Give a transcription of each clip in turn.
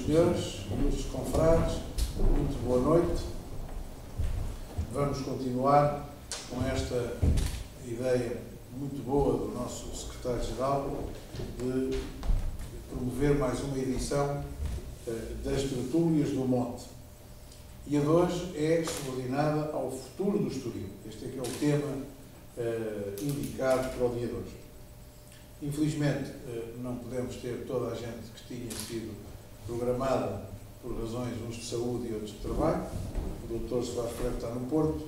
senhores, ilustres confrades, muito boa noite. Vamos continuar com esta ideia muito boa do nosso secretário-geral de promover mais uma edição das Tertúlias do Monte. E a de hoje é subordinada ao futuro do Estoril. Este é que é o tema indicado para o dia de hoje. Infelizmente, não podemos ter toda a gente que tinha sido programada por razões uns de saúde e outros de trabalho. O Dr. Soares Freire está no Porto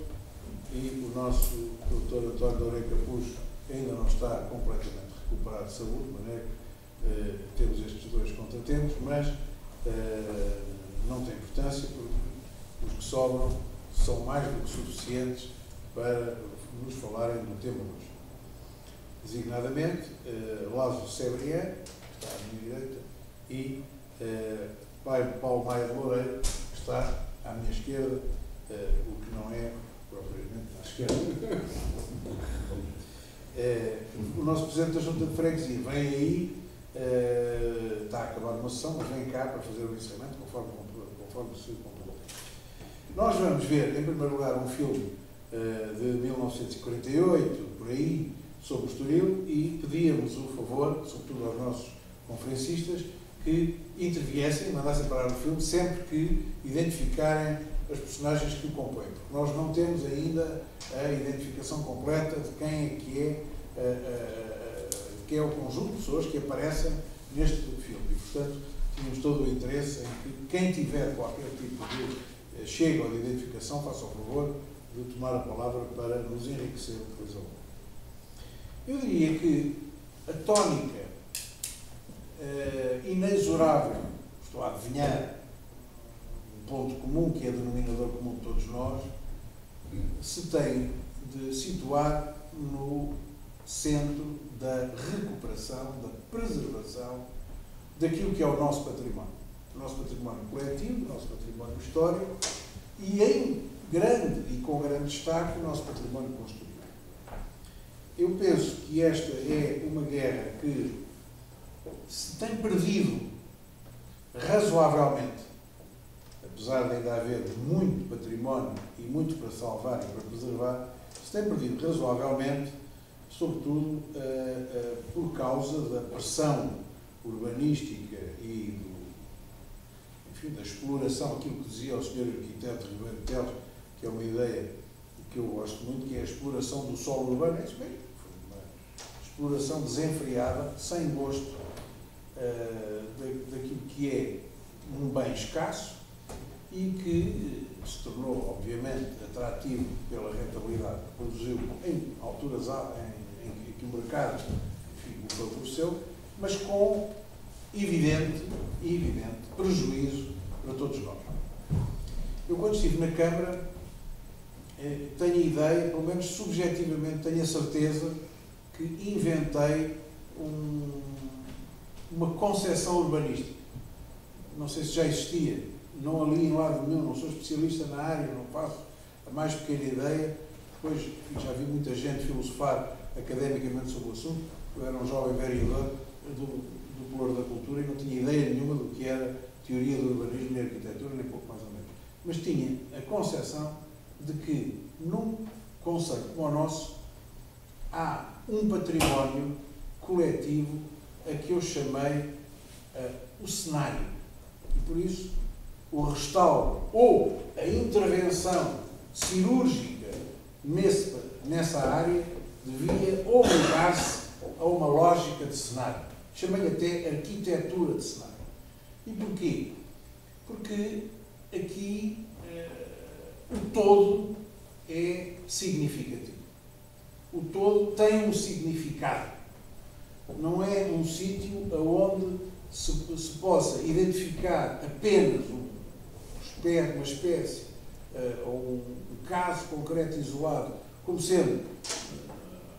e o nosso Dr. António Dourei Capuz ainda não está completamente recuperado de saúde, de maneira que temos estes dois contratempos, mas não tem importância porque os que sobram são mais do que suficientes para nos falarem do tema de hoje. Designadamente, Lázaro Sebrián, que está à minha direita, e Paulo Maia de Loureiro, que está à minha esquerda, o que não é propriamente à esquerda. O nosso Presidente da Junta de Freguesia vem aí, está a acabar uma sessão, mas vem cá para fazer o encerramento, conforme se comprovou. Nós vamos ver, em primeiro lugar, um filme de 1948, por aí, sobre o Estoril, e pedíamos o favor, sobretudo aos nossos conferencistas, que interviessem, mandassem parar o filme sempre que identificarem as personagens que o compõem, porque nós não temos ainda a identificação completa de quem é que é o conjunto de pessoas que aparecem neste filme. E, portanto, tínhamos todo o interesse em que quem tiver qualquer tipo de chega ou de identificação, faça o favor de tomar a palavra para nos enriquecer depois ao longo. Eu diria que a tónica inexorável, estou a adivinhar, um ponto comum, que é denominador comum de todos nós, se tem de situar no centro da recuperação, da preservação daquilo que é o nosso património. O nosso património coletivo, o nosso património histórico e, em grande e com grande destaque, o nosso património construído. Eu penso que esta é uma guerra que se tem perdido razoavelmente, apesar de ainda haver muito património e muito para salvar e para preservar, se tem perdido razoavelmente, sobretudo por causa da pressão urbanística e da exploração, aquilo que dizia o Sr. Arquiteto Ribeiro Teles, que é uma ideia que eu gosto muito, que é a exploração do solo urbano. É isso mesmo, foi uma exploração desenfreada, sem gosto, daquilo que é um bem escasso e que se tornou, obviamente, atrativo pela rentabilidade que produziu em alturas em que o mercado o favoreceu, mas com evidente prejuízo para todos nós. Eu, quando estive na Câmara, tenho a ideia, pelo menos subjetivamente, tenho a certeza que inventei uma concepção urbanística. Não sei se já existia, não ali em lado nenhum, não sou especialista na área, não faço a mais pequena ideia. Depois já vi muita gente filosofar academicamente sobre o assunto. Eu era um jovem vereador do Pelouro da Cultura e não tinha ideia nenhuma do que era teoria do urbanismo e arquitetura, nem pouco mais ou menos. Mas tinha a concepção de que num conceito como o nosso há um património coletivo a que eu chamei o cenário. E por isso o restauro ou a intervenção cirúrgica nessa área devia obrigar-se a uma lógica de cenário. Chamei até arquitetura de cenário. E porquê? Porque aqui o todo é significativo. O todo tem um significado. Não é um sítio onde se possa identificar apenas uma espécie ou um caso concreto isolado como sendo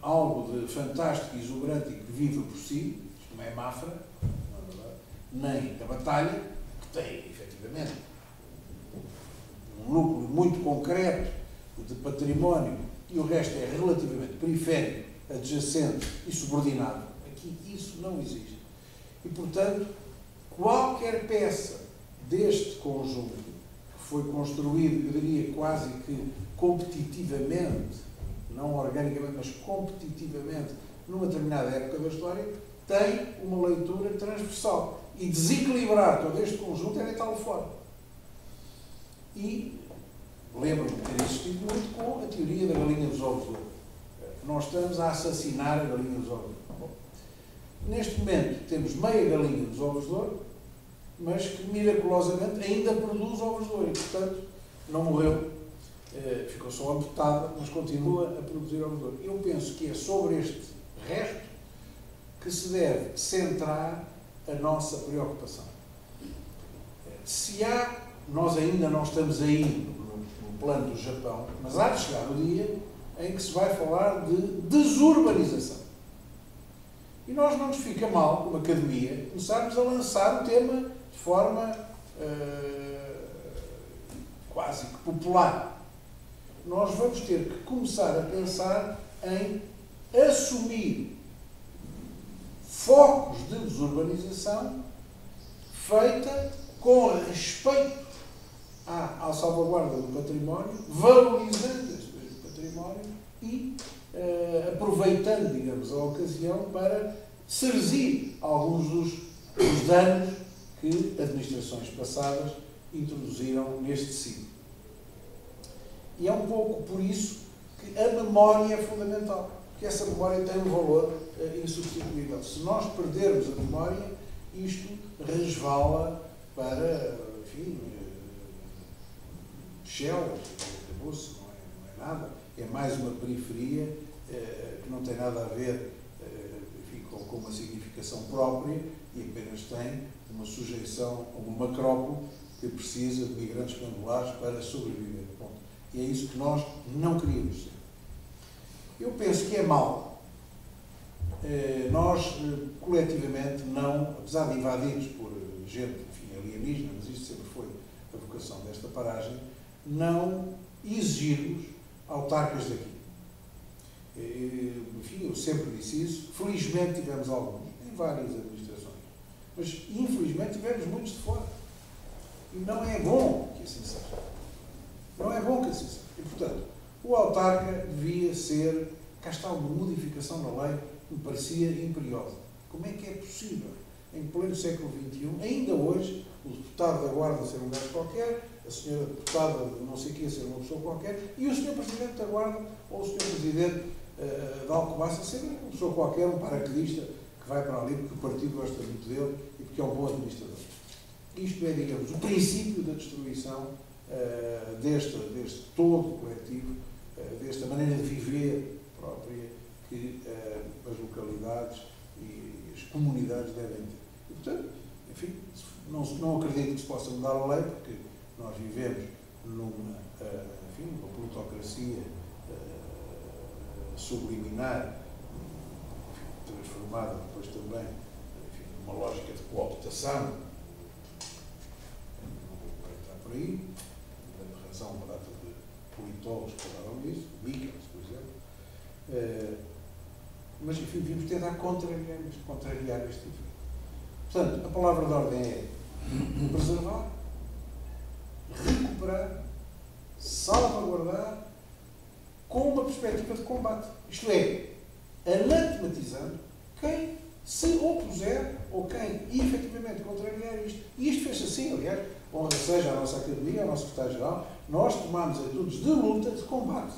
algo de fantástico e exuberante e que vive por si. Isto não é Mafra, não é verdade, nem a Batalha, que tem, efetivamente, um núcleo muito concreto de património e o resto é relativamente periférico, adjacente e subordinado. Aqui isso não existe. E, portanto, qualquer peça deste conjunto, que foi construído, eu diria quase que competitivamente, não organicamente, mas competitivamente, numa determinada época da história, tem uma leitura transversal. E desequilibrar todo este conjunto é deitá-lo fora. E lembro-me de ter insistido muito com a teoria da galinha dos ovos de ouro. Nós estamos a assassinar a galinha dos ovos de ouro. Bom, neste momento temos meia galinha dos ovos de ouro, mas que miraculosamente ainda produz ovos de ouro e, portanto, não morreu, ficou só amputada, mas continua a produzir ovos de ouro. Eu penso que é sobre este resto que se deve centrar a nossa preocupação. Se há, nós ainda não estamos aí no plano do Japão, mas há de chegar o dia em que se vai falar de desurbanização. E nós não nos fica mal, como academia, começarmos a lançar o tema de forma quase que popular. Nós vamos ter que começar a pensar em assumir focos de desurbanização feita com respeito à salvaguarda do património, valorizando este património e aproveitando, digamos, a ocasião para cerzir alguns dos danos que administrações passadas introduziram neste ciclo. E é um pouco por isso que a memória é fundamental, porque essa memória tem um valor insubstituível. Se nós perdermos a memória, isto resvala para, enfim, Chelas, acabou-se, não é nada. É mais uma periferia que não tem nada a ver, enfim, com uma significação própria e apenas tem uma sujeição a uma macrópole que precisa de migrantes pendulares para sobreviver. Bom, e é isso que nós não queríamos ser. Eu penso que é mau. Nós, coletivamente, não, apesar de invadidos por gente, enfim, alienígena, mas isto sempre foi a vocação desta paragem, não exigirmos autarcas daqui. Enfim, eu sempre disse isso. Felizmente tivemos alguns, em várias administrações, mas infelizmente tivemos muitos de fora. E não é bom que assim seja. Não é bom que assim seja. E, portanto, o autarca devia ser, cá está uma modificação na lei que me parecia imperiosa. Como é que é possível, em pleno século XXI, ainda hoje, o deputado da Guarda ser um gajo qualquer, a senhora deputada de não sei o que ser uma pessoa qualquer, e o senhor Presidente da Guarda ou o senhor Presidente da Alcobaça ser uma pessoa qualquer, um paraquedista que vai para ali porque o partido gosta muito dele e porque é um bom administrador. Isto é, digamos, o princípio da destruição deste todo coletivo, desta maneira de viver própria que as localidades e as comunidades devem ter. E, portanto, enfim, não acredito que se possa mudar a lei, porque nós vivemos numa plutocracia subliminar, enfim, transformada depois também, enfim, numa lógica de cooptação. Não vou entrar por aí, dando razão a uma data de politólogos que falaram nisso, Michels, por exemplo, mas enfim, vimos tentar contrariar este efeito. Portanto, a palavra de ordem é preservar, recuperar, salvaguardar, com uma perspectiva de combate. Isto é, anatematizando quem se opuser ou quem efetivamente contrariar isto. E isto fez assim, aliás, honra seja a nossa Academia, ao nosso Secretário-Geral, nós tomámos atitudes de luta, de combate.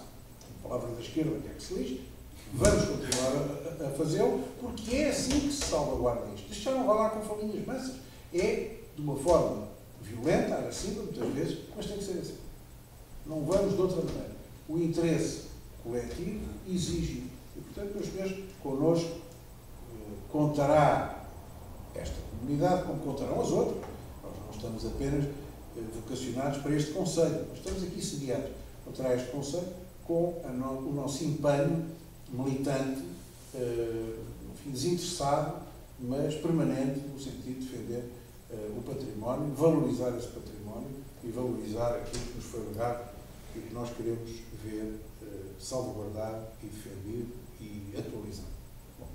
A palavra da esquerda, que é que se lixe, vamos continuar a fazê-lo, porque é assim que se salvaguarda isto. Isto já não vai lá com falinhas mansas. É de uma forma violenta, agressiva, muitas vezes, mas tem que ser assim. Não vamos de outra maneira. O interesse coletivo exige. E, portanto, meus senhores, connosco contará esta comunidade, como contarão as outras. Nós não estamos apenas vocacionados para este Conselho. Nós estamos aqui sediados. Contará este Conselho com o nosso empenho militante, enfim, desinteressado, mas permanente, no sentido de defender o património, valorizar esse património e valorizar aquilo que nos foi legado e que nós queremos ver salvaguardado e defendido e atualizado. Bom,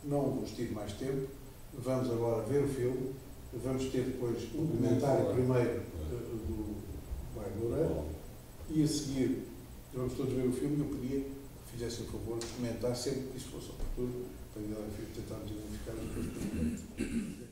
não vos tiro mais tempo, vamos agora ver o filme vamos ter depois um comentário primeiro do Mário Loureiro e a seguir vamos todos ver o filme e eu pedia que fizessem o favor de comentar sempre que isso fosse oportuno para tentarmos identificar as coisas.